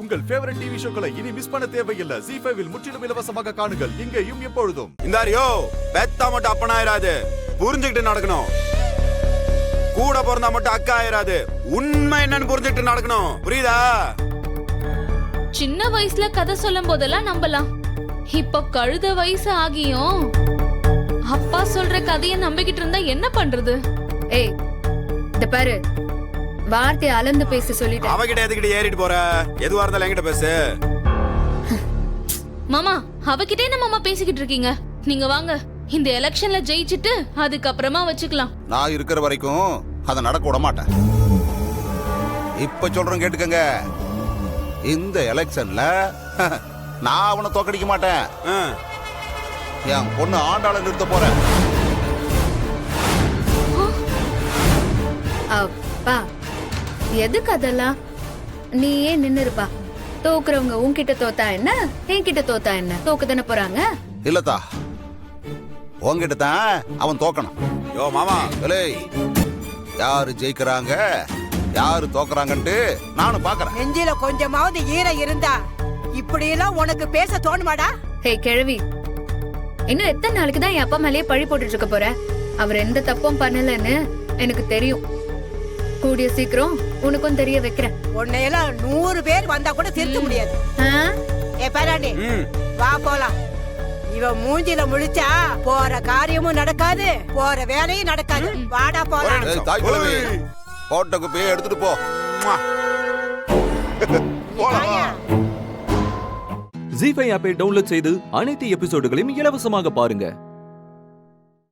உங்கள் favourite TV ஷோக்களை இனி miss பண்ண தேவையில்லை. ZEE5 இல் முற்றிலும் இலவசமாக காணுங்கள். இங்கேயும் எப்பொழுதும். இந்தாரியோ பெத்தா மட்டும் அப்பனாயிராது, புரிஞ்சுக்கிட்டு நடக்கணும். கூட பிறந்தா மட்டும் அக்கா ஆயிராது, உண்மை என்னன்னு புரிஞ்சுக்கிட்டு நடக்கணும். புரியுதா? சின்ன வயசுல கதை சொல்லும் போதெல்லாம் நம்பலாம். இப்ப கழுத வயசு ஆகியும் அப்பா சொல்ற கதைய நம்பிக்கிட்டு இருந்தா என்ன பண்றது? ஏய் இந்த பாரு, வார்த்தை அளந்து பேச சொல்லிட்டேன். அவகிட்ட எதுக்கிட்ட ஏறிட்டு போற? எதுவா இருந்தாலும் என்கிட்ட பேசு. மாமா, அவகிட்டே என்ன மாமா பேசிக்கிட்டு இருக்கீங்க? நீங்க வாங்க, இந்த எலெக்ஷன்ல ஜெயிச்சிட்டு அதுக்கப்புறமா வச்சுக்கலாம். நான் இருக்கிற வரைக்கும் அதை நடக்க விட மாட்டேன். இப்ப சொல்றேன் கேட்டுக்கங்க, இந்த எலெக்ஷன்ல நான் அவனை தோக்கடிக்க மாட்டேன். என் பொண்ணு ஆண்டாள நிறுத்த போறேன். அப்பா எதுக்கு அதெல்லாம்? நீ ஏன் நின்னு இருப்பா? தோக்குறவங்க உன்கிட்ட தோத்தா என்ன, என்கிட்ட தோத்தா என்ன? தோக்க தானே போறாங்க. இல்லத்தா, உன்கிட்ட தான் அவன் தோக்கணும். யோ மாமா, யாரு ஜெயிக்கிறாங்க யாரு தோக்குறாங்கன்ட்டு நானும் பாக்குறேன். நெஞ்சில கொஞ்சமாவது ஈரம் இருந்தா இப்படி எல்லாம் உனக்கு பேச தோணுமாடா? ஹே கிழவி, இன்னும் எத்தனை நாளைக்கு தான் என் அப்பா மேலேயே பழி போட்டுட்டு இருக்க போற? அவர் எந்த தப்பும் பண்ணலன்னு எனக்கு தெரியும். கூடிய சீக்கிரம் உனக்கும் தெரிய வைக்கிறேன். உன்னையெல்லாம் 100 பேர் வந்தா கூட திருத்த முடியாது. ஏ பேராண்டி, வா போலாம். இவன் மூஞ்சில முழிச்சா போற காரியமும் நடக்காது, போற வேலையும் நடக்காது. வாடா போலாம். போட்ட குப்பையை எடுத்துட்டு போ. ZEE5 ஆப்பை டவுன்லோட் செய்து அனைத்து எபிசோடுகளையும் இலவசமாக பாருங்க.